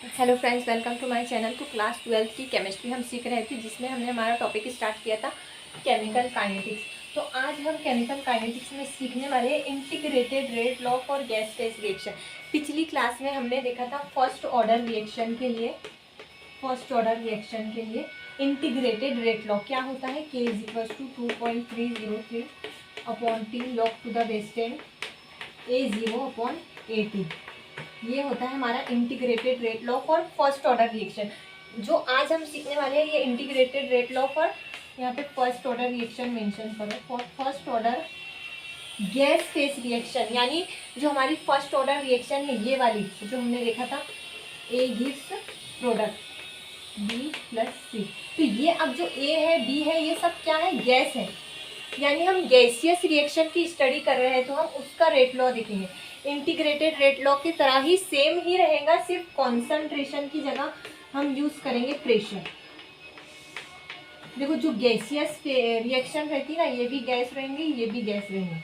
Hello friends, welcome to my channel. तो class 12th की chemistry हम सीख रहे थे, जिसमें हमने हमारा टॉपिक स्टार्ट किया था केमिकल काइनेटिक्स। तो आज हम केमिकल काइनेटिक्स में सीखने वाले हैं integrated rate law for gas phase reaction. पिछली क्लास में हमने देखा था फर्स्ट ऑर्डर रिएक्शन के लिए इंटीग्रेटेड रेट लॉ क्या होता है। K = 2.303 upon T log to the base 10 A0/AT। ये होता है हमारा integrated rate law for first order reaction. जो आज हम सीखने वाले हैं ये इंटीग्रेटेड रेट लॉ फॉर, यहाँ पे फर्स्ट ऑर्डर रिएक्शन मेंशन करो, for first order gas face reaction. यानी जो हमारी फर्स्ट ऑर्डर रिएक्शन है ये वाली जो हमने देखा था, A gives product B + C। तो ये अब जो A है B है ये सब क्या है, गैस है। यानी हम गैसियस रिएक्शन की स्टडी कर रहे हैं तो हम उसका रेट लॉ देखेंगे। इंटीग्रेटेड रेट लॉ की तरह ही सेम ही रहेगा, सिर्फ कॉन्सेंट्रेशन की जगह हम यूज करेंगे प्रेशर। देखो जो गैसियस रिएक्शन रहती है ना, ये भी गैस रहेंगे, ये भी गैस रहेंगे।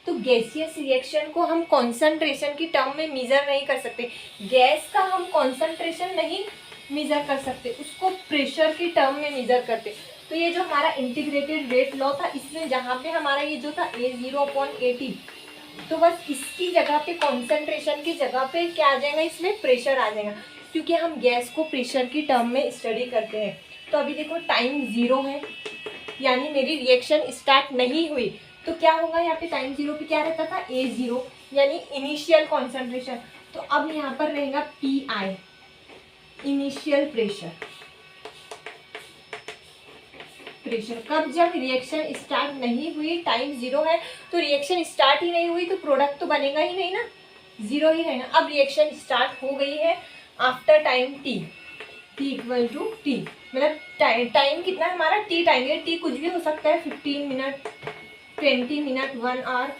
तो गैसियस रिएक्शन को हम कॉन्सेंट्रेशन की टर्म में मेजर नहीं कर सकते। गैस का हम कॉन्सेंट्रेशन नहीं मेजर कर सकते, उसको प्रेशर की टर्म में मेजर करते। तो ये जो हमारा इंटीग्रेटेड रेट लॉ था, इसमें जहाँ पे हमारा ये जो था A0/AT, तो बस इसकी जगह पे कॉन्सेंट्रेशन की जगह पे क्या आ जाएगा, इसमें प्रेशर आ जाएगा, क्योंकि हम गैस को प्रेशर की टर्म में स्टडी करते हैं। तो अभी देखो टाइम 0 है, यानी मेरी रिएक्शन स्टार्ट नहीं हुई। तो क्या होगा, यहाँ पे टाइम 0 पे क्या रहता था, A0 यानी इनिशियल कॉन्सेंट्रेशन। तो अब यहाँ पर रहेगा PI, इनिशियल प्रेशर। कब, जब रिएक्शन स्टार्ट नहीं हुई, टाइम 0 है तो रिएक्शन स्टार्ट ही नहीं हुई तो प्रोडक्ट तो बनेगा ही नहीं ना, 0 ही रहेगा। अब रिएक्शन स्टार्ट हो गई है आफ्टर टाइम T = T, मतलब टाइम कितना है हमारा, T टाइम है। T कुछ भी हो सकता है, 15 मिनट, 20 मिनट, 1 आवर,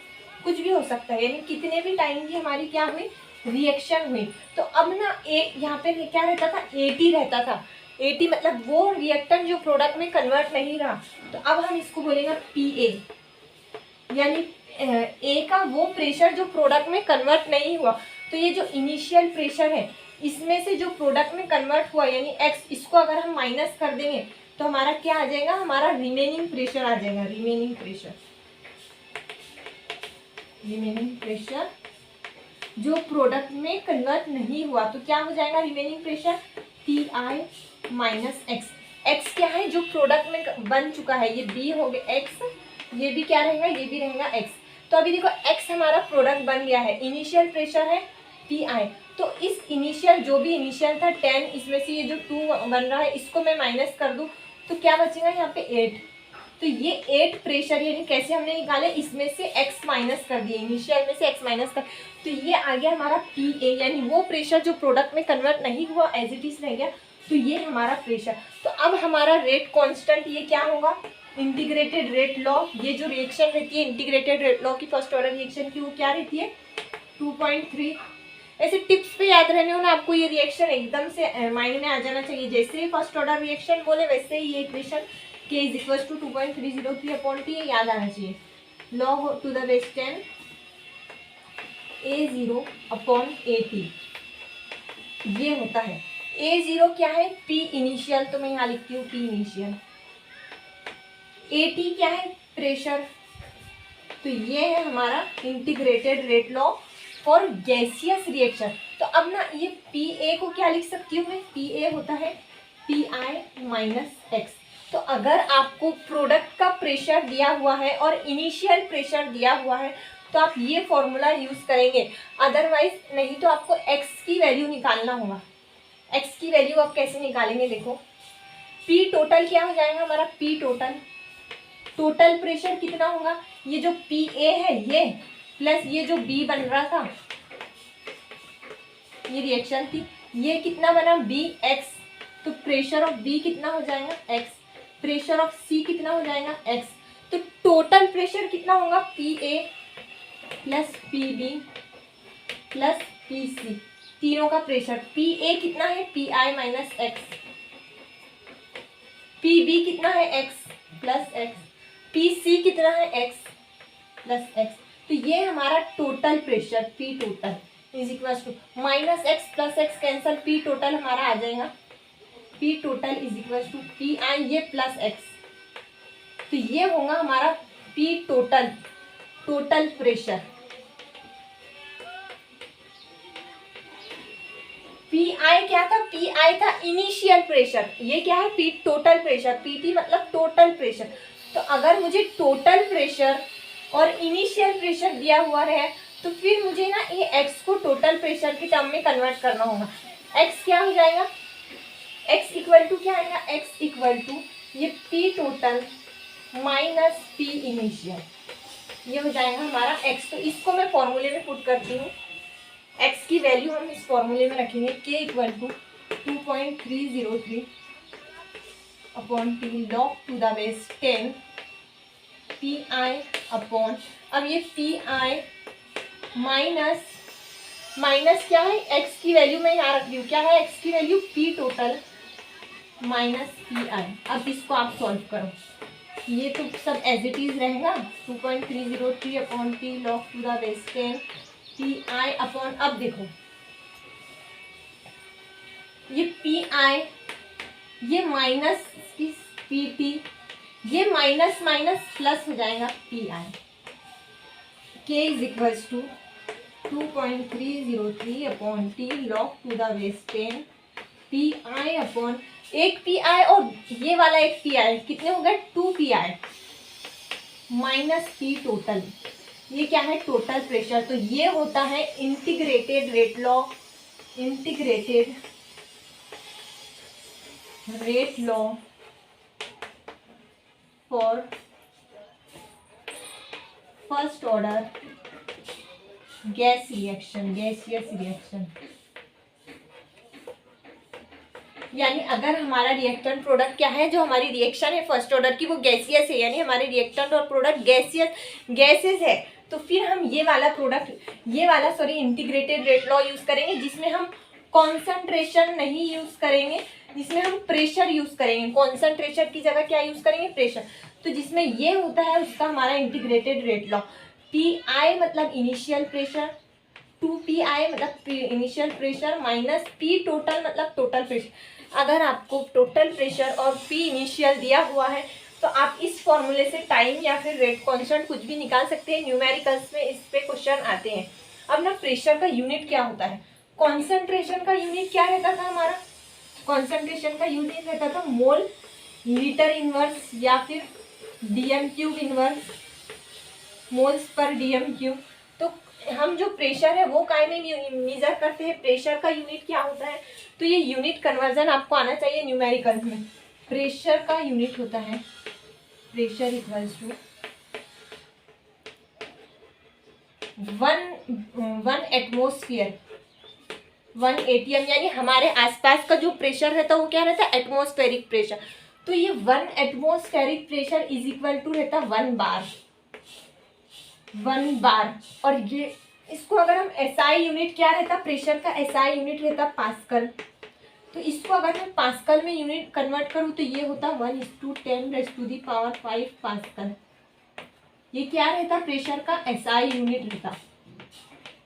कुछ भी हो सकता है। यानी कितने भी टाइम की हमारी क्या हुई, रिएक्शन हुई। तो अब ना यहाँ पे क्या रहता था, AT रहता था। AT मतलब वो रिएक्टेंट जो प्रोडक्ट में कन्वर्ट नहीं रहा। तो अब हम इसको बोलेंगे PA, यानी A का वो प्रेशर जो प्रोडक्ट में कन्वर्ट नहीं हुआ। तो ये जो इनिशियल प्रेशर है, इसमें से जो प्रोडक्ट में कन्वर्ट हुआ यानी X, इसको अगर हम माइनस कर देंगे तो हमारा क्या आ जाएगा, हमारा रिमेनिंग प्रेशर आ जाएगा। रिमेनिंग प्रेशर जो प्रोडक्ट में कन्वर्ट नहीं हुआ, तो क्या हो जाएगा remaining pressure, PI - X। X क्या है, जो प्रोडक्ट में बन चुका है, ये B हो गया X, ये भी क्या रहेगा, ये भी रहेगा X। तो अभी देखो X हमारा प्रोडक्ट बन गया है, इनिशियल प्रेशर है PI। तो इस इनिशियल, जो भी इनिशियल था 10, इसमें से ये जो 2 बन रहा है इसको मैं माइनस कर दूं तो क्या बचेगा यहाँ पे 8। तो ये 8 प्रेशर, यानी कैसे हमने निकाले, इसमें से X माइनस कर दिए, इनिशियल में से X माइनस कर, तो ये आ गया हमारा PA, यानी वो प्रेशर जो प्रोडक्ट में कन्वर्ट नहीं हुआ, एज इट इज रह गया। तो ये हमारा प्रेशर। तो अब हमारा रेट कांस्टेंट ये क्या होगा, इंटीग्रेटेड रेट लॉ। ये जो रिएक्शन रहती है इंटीग्रेटेड रेट लॉ की, फर्स्ट ऑर्डर रिएक्शन की, वो क्या रहती है, 2.3। ऐसे टिप्स पे याद रहने हो ना आपको, ये रिएक्शन एकदम से माइंड में आ जाना चाहिए। जैसे ही फर्स्ट ऑर्डर रिएक्शन बोले वैसे ही ये इक्वेशन K = 2.303/T याद आना चाहिए। log to the base 10 A0/AT ये होता है। A0 क्या है, P इनिशियल, तो मैं यहाँ लिखती हूँ P इनिशियल। AT क्या है, प्रेशर। तो ये है हमारा integrated rate law for gaseous reaction. तो अब ना ये PA को क्या लिख सकती हूँ मैं, PA होता है PI - X। तो अगर आपको प्रोडक्ट का प्रेशर दिया हुआ है और इनिशियल प्रेशर दिया हुआ है तो आप ये फॉर्मूला यूज करेंगे, अदरवाइज नहीं तो आपको X की वैल्यू निकालना होगा। X की वैल्यू आप कैसे निकालेंगे, देखो P टोटल क्या हो जाएगा हमारा, P टोटल प्रेशर कितना होगा, ये जो PA है ये प्लस ये जो B बन रहा था, ये रिएक्शन थी, ये कितना बना BX। तो प्रेशर ऑफ B कितना हो जाएगा, X। प्रेशर ऑफ C कितना हो जाएगा, X। तो टोटल प्रेशर कितना होगा, PA + PB + PC, तीनों का प्रेशर। PA कितना है, PI - X। PB कितना है, X + X। PC कितना है, X + X। तो ये हमारा total pressure, P total, is equal to minus X plus X cancel, P total हमारा आ जाएगा, P total is equal to P I ये प्लस एक्स, तो ये होगा हमारा P total, total pressure. P I क्या था, पी आई था इनिशियल प्रेशर, ये क्या है पी टोटल प्रेशर, पीटी मतलब टोटल प्रेशर। तो अगर मुझे टोटल प्रेशर और इनिशियल प्रेशर दिया हुआ है तो फिर मुझे ना ये एक्स को टोटल प्रेशर के टर्म में कन्वर्ट करना होगा। एक्स क्या हो जाएगा, एक्स इक्वल टू क्या आएगा, एक्स इक्वल टू ये P total minus P initial, ये हो जाएगा हमारा एक्स। तो इसको मैं फॉर्मूले में पुट करती हूँ, एक्स की वैल्यू हम इस फॉर्मूले में रखेंगे के equal to 2.303 upon T log to the base 10 P I upon, अब ये पी आई माइनस माइनस क्या है, एक्स की वैल्यू मैं यहाँ रख रही हूँ, क्या है एक्स की value P total minus P I. अब इसको आप सॉल्व करो, ये तो सब एज इट इज रहेगा, 2.303 upon T log to the base 10 P I upon, अब देखो ये पी आई ये माइनस पी टी, ये माइनस माइनस प्लस हो जाएगा P I, K is equals to 2.303 upon T log to the base 10 P I upon, एक P I और ये वाला एक पी आई कितने हो गए 2 P I minus P total, ये क्या है टोटल प्रेशर। तो ये होता है integrated rate law, integrated rate law for first order gas reaction, gaseous reaction. यानी अगर हमारा रिएक्टेंट प्रोडक्ट क्या है, जो हमारी रिएक्शन है फर्स्ट ऑर्डर की वो गैसियस है, यानी हमारे रिएक्टेंट और प्रोडक्ट गैसेस है, तो फिर हम ये वाला इंटीग्रेटेड रेट लॉ यूज करेंगे, जिसमें हम कॉन्सेंट्रेशन नहीं यूज करेंगे, जिसमें हम प्रेशर यूज करेंगे। कॉन्सेंट्रेशन की जगह क्या यूज करेंगे, प्रेशर। तो जिसमें ये होता है उसका हमारा integrated rate law, P I मतलब इनिशियल प्रेशर, 2 पी आई मतलब initial pressure minus P total मतलब टोटल प्रेशर। अगर आपको टोटल प्रेशर और पी इनिशियल दिया हुआ है तो आप इस फॉर्मूले से टाइम या फिर रेट कांस्टेंट कुछ भी निकाल सकते हैं। न्यूमेरिकल्स में इस पे क्वेश्चन आते हैं। अब ना प्रेशर का यूनिट क्या होता है, कॉन्सेंट्रेशन का यूनिट क्या रहता था हमारा, कॉन्सेंट्रेशन का यूनिट रहता था मोल लीटर इनवर्स या फिर DM cube inverse, moles per DM cube. तो हम जो प्रेशर है वो काय में मेजर करते हैं, प्रेशर का यूनिट क्या होता है, तो ये यूनिट कन्वर्जन आपको आना चाहिए न्यूमेरिकल्स में। प्रेशर का यूनिट होता है pressure equals to one atmosphere 1 ATM, यानी हमारे आसपास का जो प्रेशर रहता है वो क्या रहता है एटमोस्फेरिक प्रेशर। तो ये 1 atmospheric pressure is equal to रहता 1 बार। और ये इसको अगर हम एसआई यूनिट क्या रहता प्रेशर का, एसआई यूनिट रहता पास्कल। तो इसको अगर मैं पास्कल में यूनिट कन्वर्ट करूँ तो ये होता 1:10⁵ पास्कल। ये क्या रहता प्रेशर का एसआई यूनिट रहता।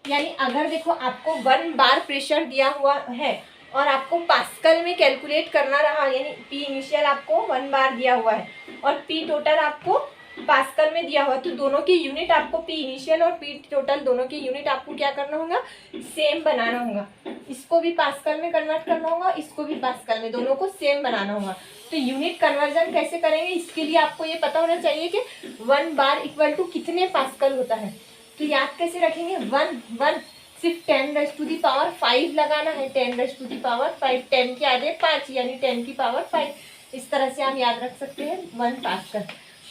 यानी अगर देखो आपको 1 बार प्रेशर दिया हुआ है और आपको पास्कल में कैलकुलेट करना रहा, यानी पी इनिशियल आपको 1 बार दिया हुआ है और पी टोटल आपको पास्कल में दिया हुआ, तो दोनों की यूनिट आपको पी इनिशियल और पी टोटल दोनों की यूनिट आपको क्या करना होगा, सेम बनाना होगा। इसको भी पास्कल में कन्वर्ट करना होगा, इसको भी पास्कल में, दोनों को सेम बनाना होगा। तो यूनिट कन्वर्जन कैसे करेंगे, इसके लिए आपको ये पता होना चाहिए कि 1 बार इक्वल टू कितने पास्कल होता है। तो याद कैसे रखेंगे, 1 सिर्फ 10⁵ लगाना है, 10⁵, 10 के आगे 5 यानी 10⁵। इस तरह से आप याद रख सकते हैं 1 पास्कल।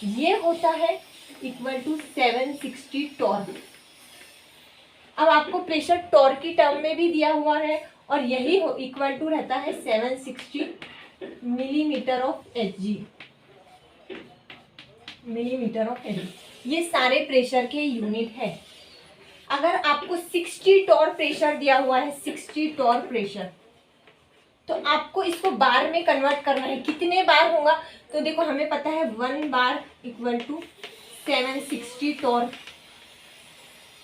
ये होता है इक्वल टू 760 टॉर्क। अब आपको प्रेशर टॉर्क की टर्म में भी दिया हुआ है और यही इक्वल टू रहता है 760 millimetre of Hg, millimetre of Hg। ये सारे प्रेशर के यूनिट है। अगर आपको 60 टॉर्क प्रेशर दिया हुआ है, 60 टॉर्क प्रेशर, तो आपको इसको बार में कन्वर्ट करना है। कितने बार होगा, तो देखो हमें पता है 1 बार इक्वल टू 760 टॉर्क।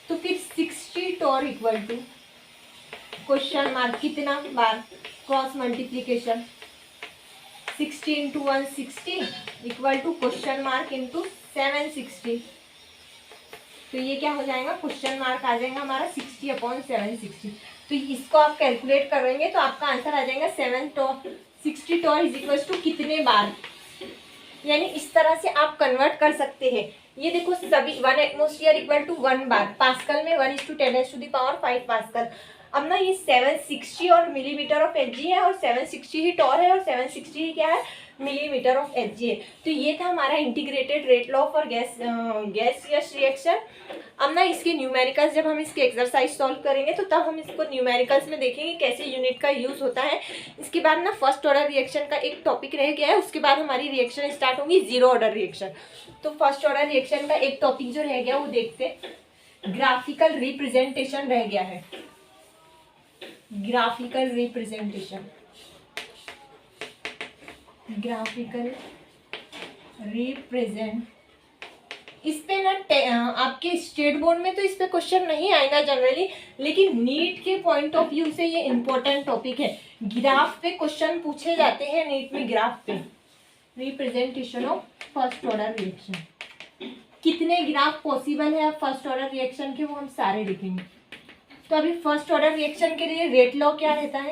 तो फिर 60 torque equal to question mark कितना बार cross multiplication 60 into 160 equal to question mark into 760। तो ये क्या हो जाएगा, क्वेश्चन मार्क आ जाएगा हमारा 60 अपॉन 760। तो इसको आप कैलकुलेट करेंगे तो आपका आंसर आ जाएगा 60 टॉ इज इक्वल टू कितने बार। यानी इस तरह से आप कन्वर्ट कर सकते हैं। ये देखो सभी 1 atmosphere equal to 1 bar, pascal में 1:10⁵ पास्कल। अब ना ये 760 और मिलीमीटर ऑफ एच है और 760 ही टॉर है और 760 ही क्या है, मिलीमीटर ऑफ एच है। तो ये था हमारा integrated rate law for gaseous reaction. अब ना इसके न्यूमेरिकल्स जब हम इसके एक्सरसाइज सॉल्व करेंगे तो तब हम इसको न्यूमेरिकल्स में देखेंगे कैसे यूनिट का यूज होता है। इसके बाद ना फर्स्ट ऑर्डर रिएक्शन का एक टॉपिक रह गया है, उसके बाद हमारी रिएक्शन स्टार्ट होगी जीरो ऑर्डर रिएक्शन। तो फर्स्ट ऑर्डर रिएक्शन का एक टॉपिक जो रह गया वो देखते, ग्राफिकल रिप्रेजेंटेशन रह गया है। ग्राफिकल रिप्रेजेंटेशन, ग्राफिकल रिप्रेजेंट, इस पे ना आपके स्टेट बोर्ड में तो इस पे क्वेश्चन नहीं आएगा जनरली, लेकिन नीट के पॉइंट ऑफ व्यू से ये इंपॉर्टेंट टॉपिक है। ग्राफ पे क्वेश्चन पूछे जाते हैं नीट में, ग्राफ पे representation of first order reaction. कितने ग्राफ पॉसिबल है फर्स्ट ऑर्डर रिएक्शन के वो हम सारे लिखेंगे। तो अभी फर्स्ट ऑर्डर रिएक्शन के लिए रेट लॉ क्या रहता है,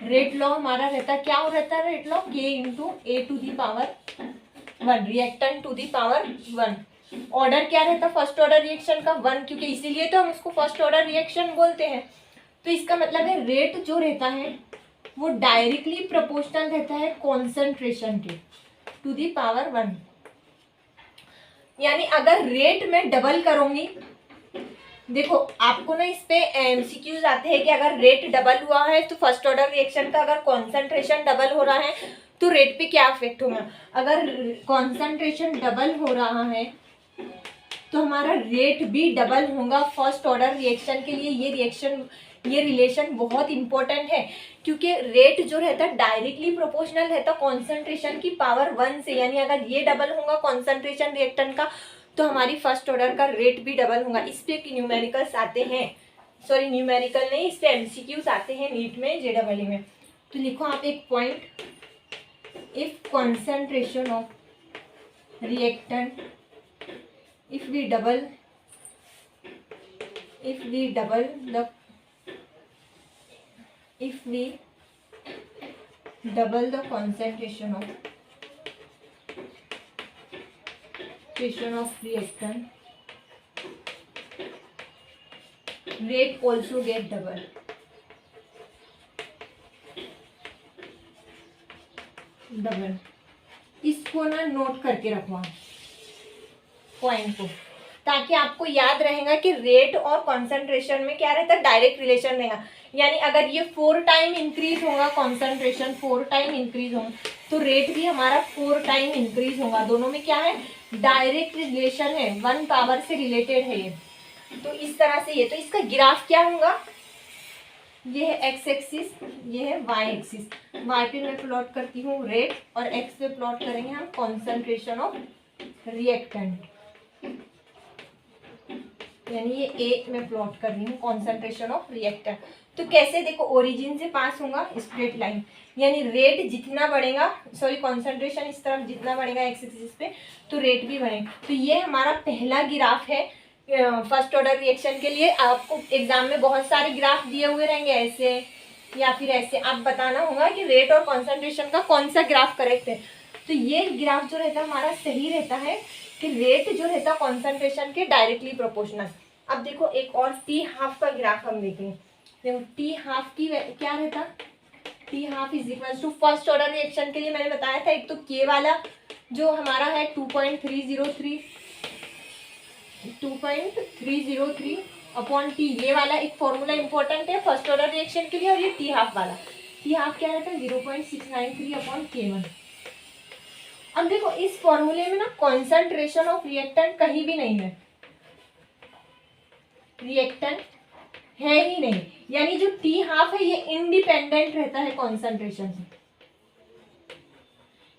रेट लॉ हमारा रहता है, क्या रहता है rate law, K into A to the power 1, reactant to the power 1। Order क्या रहता है फर्स्ट ऑर्डर रिएक्शन का 1, क्योंकि इसीलिए तो हम उसको फर्स्ट ऑर्डर रिएक्शन बोलते हैं। तो इसका मतलब है रेट जो रहता है वो डायरेक्टली प्रोपोर्शनल रहता है कॉन्सेंट्रेशन के टू दी पावर 1। यानी अगर रेट में डबल करूंगी, देखो आपको ना इस पे एमसीक्यूज आते हैं कि अगर रेट डबल हुआ है तो फर्स्ट ऑर्डर रिएक्शन का अगर कॉन्सेंट्रेशन डबल हो रहा है तो रेट पे क्या इफेक्ट होगा। अगर कॉन्सेंट्रेशन डबल हो रहा है तो हमारा रेट भी डबल होगा फर्स्ट ऑर्डर रिएक्शन के लिए। ये रिलेशन बहुत इंपॉर्टेंट है, क्योंकि रेट जो रहता है डायरेक्टली प्रोपोर्शनल रहता कॉन्सेंट्रेशन की पावर 1 से। यानी अगर ये डबल होगा कॉन्सेंट्रेशन रिएक्टेंट का तो हमारी फर्स्ट ऑर्डर का रेट भी डबल होगा। इस पे न्यूमेरिकल्स आते हैं, सॉरी न्यूमेरिकल नहीं, इस पे एमसीक्यूज आते हैं नीट में JEE में। तो लिखो आप एक point, if concentration of reactant if we double the concentration of reactant, rate also get double। इसको ना नोट करके रखवा पॉइंट को, ताकि आपको याद रहेगा कि रेट और कॉन्सेंट्रेशन में क्या रहता है, डायरेक्ट रिलेशन रहेगा। यानी अगर ये 4 टाइम इंक्रीज होगा, कॉन्सेंट्रेशन 4 टाइम इंक्रीज होगा तो रेट भी हमारा 4 टाइम इंक्रीज होगा। दोनों में क्या है, डायरेक्ट रिलेशन है, 1 पावर से रिलेटेड है ये। तो इस तरह से ये, तो इसका ग्राफ क्या होगा, ये है एक्स एक्सिस, ये है वाई एक्सिस। वाई पे मैं प्लॉट करती हूँ रेट और एक्स पे प्लॉट करेंगे हम कॉन्सेंट्रेशन ऑफ रिएक्टेंट। यानी ये ए में प्लॉट कर रही हूँ कॉन्सेंट्रेशन ऑफ रिएक्टेंट। तो कैसे, देखो ओरिजिन से पास होगा स्ट्रेट लाइन, यानी रेट जितना बढ़ेगा, सॉरी कॉन्सेंट्रेशन इस तरफ जितना बढ़ेगा एक्स एक्सिस पे तो रेट भी बढ़ेगा। तो ये हमारा पहला ग्राफ है फर्स्ट ऑर्डर रिएक्शन के लिए। आपको एग्जाम में बहुत सारे ग्राफ दिए हुए रहेंगे ऐसे या फिर ऐसे, आप बताना होगा कि रेट और कॉन्सेंट्रेशन का कौन सा ग्राफ करेक्ट है। तो ये ग्राफ जो रहता है हमारा सही रहता है कि रेट जो रहता है कॉन्सेंट्रेशन के डायरेक्टली प्रोपोर्शनल। अब देखो एक और टी हाफ का ग्राफ हम देखें। देखो टी हाफ की क्या रहता, T half is equal to first order reaction के लिए मैंने बताया था, एक तो के वाला जो हमारा है 2.303 अपॉन टी, ये वाला एक फॉर्मूला इंपॉर्टेंट है फर्स्ट ऑर्डर रिएक्शन के लिए। और ये टी हाफ वाला, टी हाफ क्या रहता है 0.693 अपॉन K1। अब देखो इस फॉर्मूले में ना कॉन्सेंट्रेशन ऑफ रिएक्टेंट कहीं भी नहीं है, रिएक्टेंट है ही नहीं। यानी जो टी हाफ है ये इंडिपेंडेंट रहता है कॉन्सेंट्रेशन से।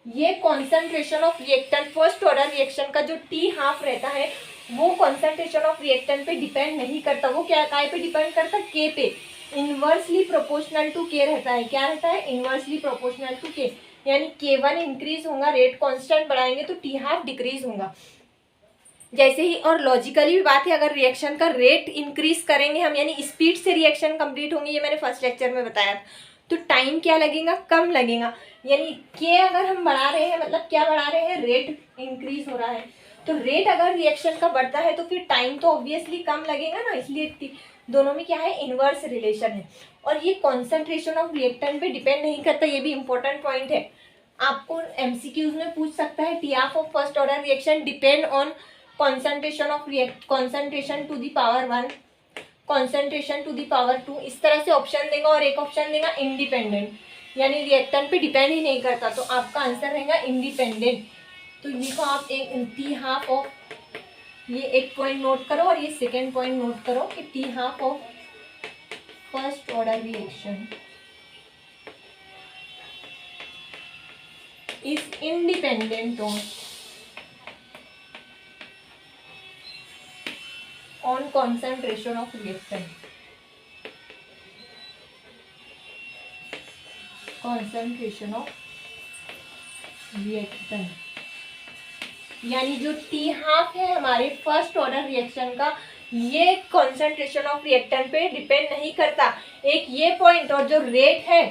ये concentration of reactant first order reaction का जो टी हाफ रहता है वो कॉन्सेंट्रेशन ऑफ रिएक्टेंट पे डिपेंड नहीं करता। वो क्या काय पे डिपेंड करता, के पे। इनवर्सली प्रोपोर्शनल टू के रहता है। क्या रहता है? इनवर्सली प्रोपोर्शनल टू के, यानी K1 इंक्रीज होगा, रेट कांस्टेंट बढ़ाएंगे तो T हाफ डिक्रीज होगा। जैसे ही, और लॉजिकली भी बात है, अगर रिएक्शन का रेट इंक्रीज करेंगे हम, यानी स्पीड से रिएक्शन कंप्लीट होंगी, ये मैंने फर्स्ट लेक्चर में बताया था, तो टाइम क्या लगेगा? कम लगेगा। यानी के अगर हम बढ़ा रहे हैं, मतलब क्या बढ़ा रहे हैं? रेट इंक्रीज हो रहा है। तो रेट अगर रिएक्शन का बढ़ता है तो फिर टाइम तो ऑब्वियसली कम लगेगा ना, इसलिए दोनों में क्या है? इनवर्स रिलेशन है। और ये कॉन्सेंट्रेशन ऑफ रिएक्टेंट पे डिपेंड नहीं करता, ये भी इंपॉर्टेंट पॉइंट है। आपको एमसीक्यूज में पूछ सकता है, T half of first order reaction depend on concentration to the power 1, concentration to the power 2, इस तरह से ऑप्शन देगा। और एक ऑप्शन देगा इंडिपेंडेंट, यानी रिएक्टेंट पे डिपेंड ही नहीं करता, तो आपका आंसर रहेगा इंडिपेंडेंट। तो लिखो आप एक टी हाफ ऑफ, ये एक पॉइंट नोट करो और ये सेकेंड पॉइंट नोट करो कि T half of first order reaction is independent on concentration of reactant, concentration of reactant, यानी जो टी हाफ है हमारे फर्स्ट ऑर्डर रिएक्शन का, ये कॉन्सेंट्रेशन ऑफ रिएक्टेंट पे डिपेंड नहीं करता। एक ये पॉइंट, और जो रेट है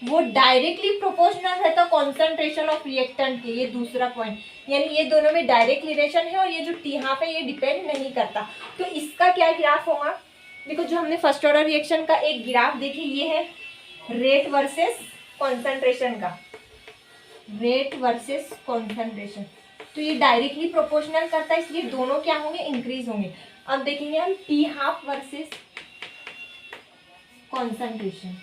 वो डायरेक्टली प्रोपोर्शनल रहता कॉन्सेंट्रेशन ऑफ रिएक्टेंट के, ये दूसरा पॉइंट। यानी ये दोनों में डायरेक्ट रिलेशन है, और ये जो टी हाफ है ये डिपेंड नहीं करता। तो इसका क्या ग्राफ होगा? देखो, जो हमने फर्स्ट ऑर्डर रिएक्शन का एक ग्राफ देखे, ये है रेट वर्सेस कॉन्सेंट्रेशन का, रेट वर्सेस कॉन्सेंट्रेशन। तो ये डायरेक्टली प्रोपोर्शनल करता है, इसलिए दोनों क्या होंगे? इंक्रीज होंगे। अब देखेंगे हम टी हाफ वर्सेस कॉन्सेंट्रेशन।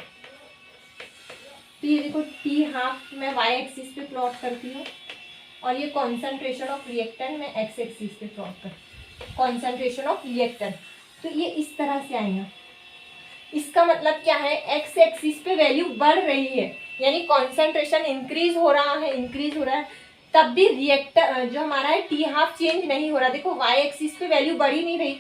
तो ये देखो, टी हाफ मैं वाई एक्सिस पे प्लॉट करती हूँ, और ये कॉन्सेंट्रेशन ऑफ रिएक्टेंट मैं एक्स एक्सिस पे प्लॉट कर, कॉन्सेंट्रेशन ऑफ रिएक्टेंट। तो ये इस तरह से आएगा। इसका मतलब क्या है? एक्स एक्सिस पे वैल्यू बढ़ रही है, यानी कॉन्सेंट्रेशन इंक्रीज हो रहा है, इंक्रीज हो रहा है, तब भी रिएक्टर जो हमारा है टी हाफ चेंज नहीं हो रहा। देखो, वाई एक्सिस पे वैल्यू बढ़ ही नहीं रही,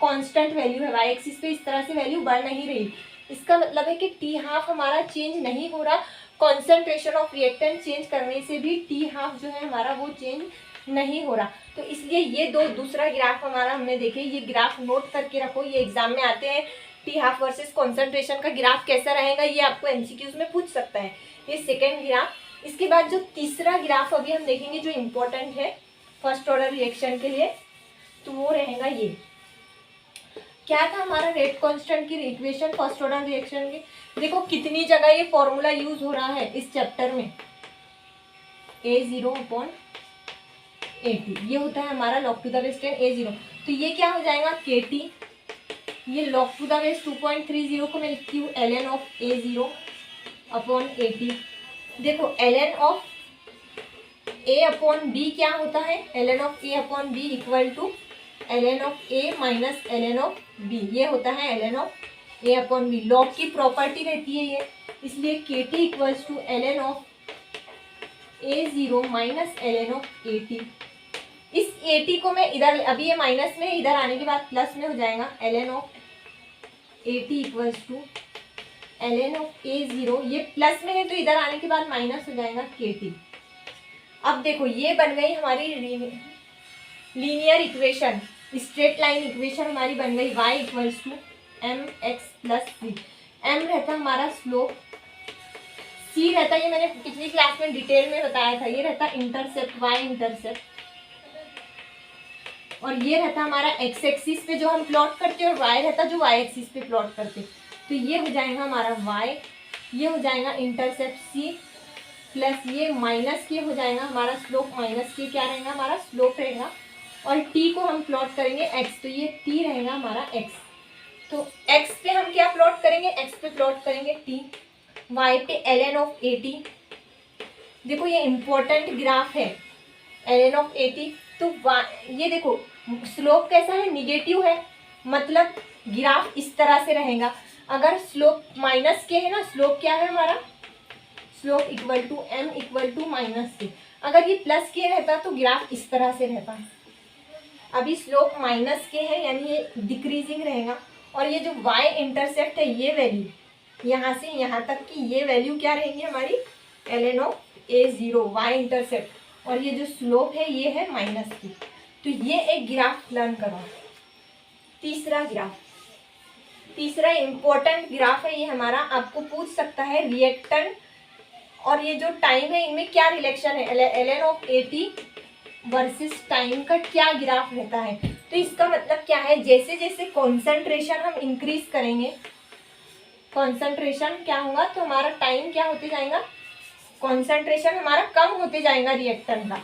कांस्टेंट वैल्यू है, वाई एक्सिस पे इस तरह से वैल्यू बढ़ नहीं रही। इसका मतलब है कि टी हाफ हमारा चेंज नहीं हो रहा, कॉन्सेंट्रेशन ऑफ रिएक्टेंट चेंज करने से भी टी हाफ जो है हमारा वो चेंज नहीं हो रहा। तो इसलिए ये दूसरा ग्राफ हमारा हमने देखे, ये ग्राफ नोट करके रखो, ये एग्जाम में आते हैं। टी हाफ वर्सेस कॉन्सेंट्रेशन का ग्राफ कैसा रहेगा, ये आपको एमसीक्यूज में पूछ सकता है। ये सेकेंड ग्राफ। इसके बाद जो तीसरा ग्राफ अभी हम देखेंगे, जो इम्पोर्टेंट है फर्स्ट ऑर्डर रिएक्शन के लिए, तो वो रहेगा ये। क्या था हमारा रेट कांस्टेंट की इक्वेशन फर्स्ट ऑर्डर रिएक्शन की? देखो कितनी जगह ये फॉर्मूला यूज हो रहा है इस चैप्टर में, A0/AT, ये होता है हमारा log to the base 10 A0। तो ये क्या हो जाएगा? KT, ये लॉग टू द बेस 2.30 को मैं लिखती हूँ ln ऑफ A0/AT। देखो ln ऑफ A/B क्या होता है? ln of A/B equal to ln of A minus ln of B, ये होता है ln ऑफ A/B। लॉग की प्रॉपर्टी रहती है ये, इसलिए KT equals to ln of A0 minus ln of AT। इस AT को मैं इधर, अभी ये माइनस में, इधर आने के बाद प्लस में हो जाएगा, ln of AT equals to ln of A0, ये प्लस में है तो इधर आने के बाद माइनस हो जाएगा KT। अब देखो, ये बन गई हमारी linear equation, straight line equation हमारी बन गई। y equals to mx plus c। m रहता हमारा स्लोप, c रहता, ये मैंने पिछली क्लास में डिटेल में बताया था, ये रहता इंटरसेप्ट, y इंटरसेप्ट, और ये रहता हमारा x एक्सिस पे जो हम प्लॉट करते हैं, और y रहता जो y एक्सिस पे प्लॉट करते। तो ये हो जाएगा हमारा y, ये हो जाएगा इंटरसेप्ट c, प्लस ये माइनस के हो जाएगा हमारा स्लोप, माइनस के क्या रहेगा? हमारा स्लोप रहेगा, और t को हम प्लॉट करेंगे x, तो ये t रहेगा हमारा x। तो x पे हम क्या प्लॉट करेंगे? x पे प्लॉट करेंगे t, y पे ln ऑफ AT। देखो ये इंपॉर्टेंट ग्राफ है ln ऑफ AT। तो ये देखो स्लोप कैसा है? निगेटिव है, मतलब ग्राफ इस तरह से रहेगा। अगर स्लोप माइनस के है ना, स्लोप क्या है हमारा? Slope equal to m equal to minus K. अगर ये प्लस के रहता तो ग्राफ इस तरह से रहता। अभी स्लोप माइनस के है, यानी ये डिक्रीजिंग रहेगा, और ये जो वाई इंटरसेप्ट है ये वैल्यू यहाँ से यहाँ तक की ये वैल्यू क्या रहेंगी हमारी ln of a0 Y intercept, और ये जो स्लोप है ये है माइनस की। तो ये एक ग्राफ लर्न करो। तीसरा ग्राफ, तीसरा इंपॉर्टेंट ग्राफ है ये हमारा, आपको पूछ सकता है रिएक्टेंट और ये जो टाइम है इनमें क्या रिलेशन है, ln of at versus time का क्या ग्राफ रहता है। तो इसका मतलब क्या है, जैसे जैसे कॉन्सेंट्रेशन हम इंक्रीज करेंगे, कॉन्सेंट्रेशन क्या होगा तो हमारा टाइम क्या होते जाएगा, कॉन्सेंट्रेशन हमारा कम होते जाएगा रिएक्टेंट का,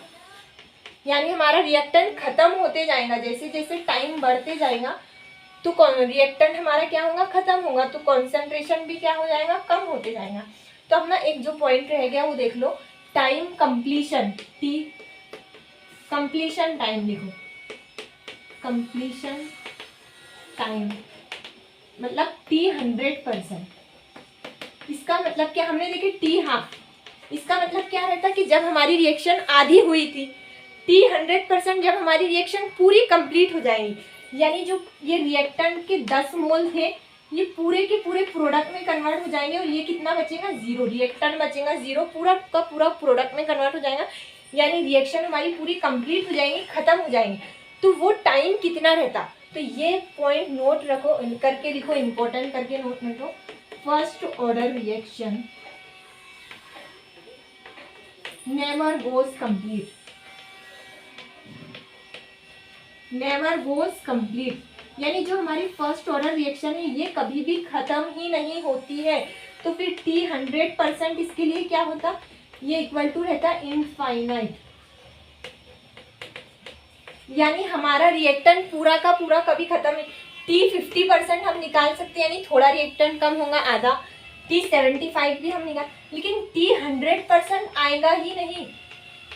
यानी हमारा रिएक्टेंट खत्म होते जाएगा। जैसे जैसे टाइम बढ़ते जाएगा तो रिएक्टेंट हमारा क्या होगा, खत्म होगा, तो कॉन्सेंट्रेशन भी क्या हो जाएगा, कम होते जाएगा। तो अपना एक जो पॉइंट रह गया वो देख लो, time completion, T completion time लिखो, कंप्लीशन टाइम मतलब t 100%। इसका मतलब क्या, हमने देखे t हाफ, इसका मतलब क्या रहता कि जब हमारी रिएक्शन आधी हुई थी, t 100% जब हमारी रिएक्शन पूरी कंप्लीट हो जाएगी, यानी जो ये रिएक्टेंट के 10 मोल थे ये पूरे के पूरे प्रोडक्ट में कन्वर्ट हो जाएंगे, और ये कितना बचेगा, 0, रिएक्टेंट बचेगा 0, पूरा का पूरा प्रोडक्ट में कन्वर्ट हो जाएगा, यानी रिएक्शन हमारी पूरी कंप्लीट हो जाएगी, खत्म हो जाएंगे। तो वो टाइम कितना रहता, तो ये पॉइंट नोट रखो, करके लिखो, इंपॉर्टेंट करके नोट रखो। First order reaction never goes complete, never goes complete, यानी जो हमारी फर्स्ट ऑर्डर रिएक्शन है ये कभी भी खत्म ही नहीं होती है। तो फिर t 100% इसके लिए क्या होता, ये इक्वल टू रहता इनफाइनाइट, यानी हमारा रिएक्टेंट पूरा का पूरा कभी खत्म नहीं। t 50% हम निकाल सकते हैं, यानी थोड़ा रिएक्टेंट कम होगा, आधा, t 75 भी हम निकाल, लेकिन t 100% आएगा ही नहीं,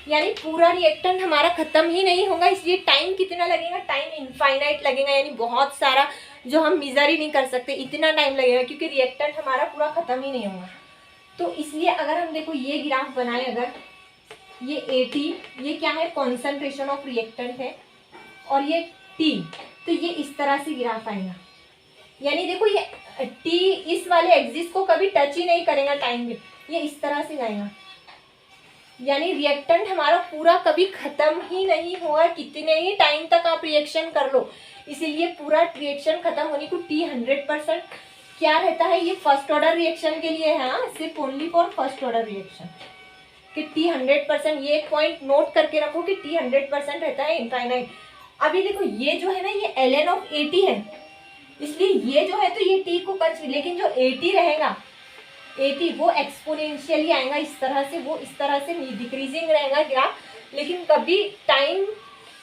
यानी पूरा रिएक्टेंट हमारा खत्म ही नहीं होगा। इसलिए टाइम कितना लगेगा, टाइम इनफाइनाइट लगेगा, यानी बहुत सारा जो हम मेजर ही नहीं कर सकते, इतना टाइम लगेगा, क्योंकि रिएक्टेंट हमारा पूरा खत्म ही नहीं होगा। तो इसलिए अगर हम देखो ये ग्राफ बनाए, अगर ये AT ये क्या है, कॉन्सेंट्रेशन ऑफ रिएक्टेंट है, और ये T, तो ये इस तरह से ग्राफ आएगा, यानी देखो ये T इस वाले एक्सिस को कभी टच ही नहीं करेगा टाइम में, ये इस तरह से जाएगा, यानी रिएक्टेंट हमारा पूरा कभी खत्म ही नहीं होगा, कितने ही टाइम तक आप रिएक्शन कर लो। इसीलिए पूरा रिएक्शन खत्म होने को t 100% क्या रहता है, ये फर्स्ट ऑर्डर रिएक्शन के लिए है, हाँ, सिर्फ only for first order reaction कि t 100%, ये पॉइंट नोट करके रखो कि t 100% रहता है इनफाइनाइट। अभी देखो ये जो है ना ये ln ऑफ at है, इसलिए ये जो है तो ये t को कच, लेकिन जो at रहेगा AT वो एक्सपोनेंशियली आएगा, इस तरह से, वो इस तरह से डिक्रीजिंग रहेगा ग्राफ, लेकिन कभी टाइम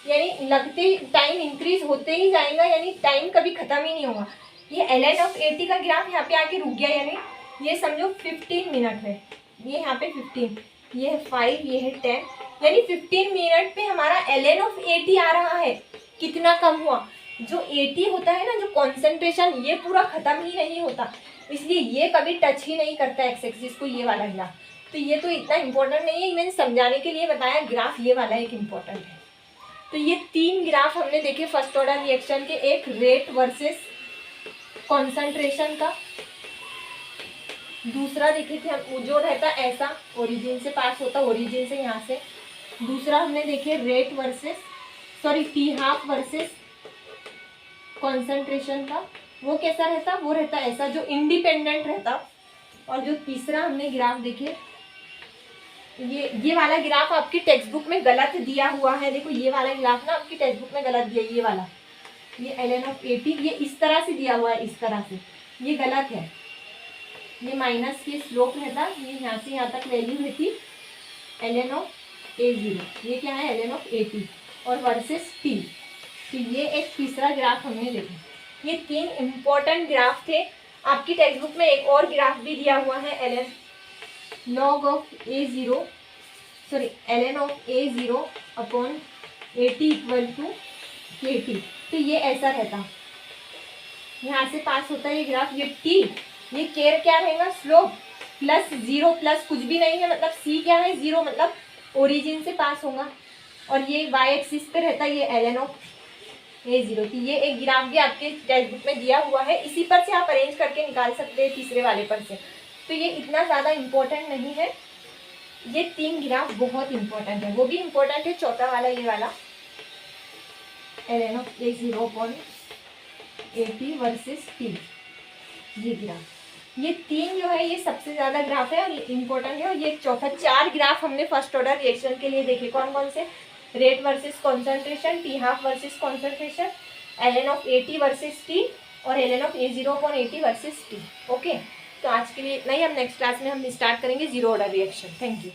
यानी लगते टाइम इंक्रीज होते ही जाएगा, यानी टाइम कभी खत्म ही नहीं होगा। ये ln ऑफ AT का ग्राफ यहाँ पे आके रुक गया, यानी ये समझो 15 मिनट है, ये यहाँ पे 15, ये है 5, ये है 10, यानी 15 मिनट पे हमारा ln ऑफ AT आ रहा है, कितना कम हुआ। जो AT होता है ना, जो कॉन्सेंट्रेशन, ये पूरा खत्म ही नहीं होता, इसलिए ये कभी टच ही नहीं करता एक्स एक्सिस को, ये वाला ग्राफ। तो ये तो इतना इंपॉर्टेंट नहीं है, मैंने समझाने के लिए बताया, ग्राफ ये वाला एक इम्पॉर्टेंट है। तो ये 3 ग्राफ हमने देखे फर्स्ट ऑर्डर रिएक्शन के, एक रेट वर्सेस कॉन्सेंट्रेशन का, दूसरा देखे कि हम जो रहता ऐसा ओरिजिन से पास होता, ओरिजिन से यहाँ से, दूसरा हमने देखे rate versus t half versus concentration का, वो कैसा रहता, वो रहता ऐसा जो इंडिपेंडेंट रहता। और जो तीसरा हमने ग्राफ देखे, ये वाला ग्राफ आपकी टेक्स्ट बुक में गलत दिया हुआ है, देखो ये वाला ग्राफ ना आपकी टेक्स्ट बुक में गलत दिया, ये वाला, ये ln ऑफ AT ये इस तरह से दिया हुआ है, इस तरह से, ये गलत है, ये माइनस के स्लोप रहता, ये यहाँ से यहाँ तक वैल्यू रहती ln ऑफ A0, ये क्या है ln ऑफ AT और वर्सेस T। तो ये एक तीसरा ग्राफ हमने देखा। ये 3 इम्पोर्टेंट ग्राफ थे। आपकी टेक्स्ट बुक में एक और ग्राफ भी दिया हुआ है, ln ऑफ A0 अपॉन AT इक्वल टू KT। तो ये ऐसा रहता, यहाँ से पास होता है ये ग्राफ, ये T, ये केयर क्या रहेगा, स्लोप प्लस 0 प्लस कुछ भी नहीं है, मतलब C क्या है 0, मतलब ओरिजिन से पास होगा, और ये y एक्सिस पे रहता है ये ln ऑफ A0 थी। ये एक ग्राफ भी आपके टेक्स्ट बुक में दिया हुआ है, इसी पर से आप अरेंज करके निकाल सकते हैं तीसरे वाले पर से। तो ये इतना ज़्यादा इम्पोर्टेंट नहीं है, ये 3 ग्राफ बहुत इंपॉर्टेंट है। वो भी इम्पोर्टेंट है चौथा वाला, ये वाला ln of A0 upon AP versus T, ये ग्राफ, ये 3 जो है ये सबसे ज़्यादा ग्राफ है और ये इम्पोर्टेंट है। और ये चौथा, 4 ग्राफ हमने फर्स्ट ऑर्डर रिएक्शन के लिए देखे, कौन कौन से, rate versus concentration, T half versus concentration, ln of AT versus T और ln ऑफ A0 अपॉन AT वर्सेस T। ओके, तो आज के लिए नहीं, हम नेक्स्ट क्लास में हम स्टार्ट करेंगे zero order reaction. Thank you.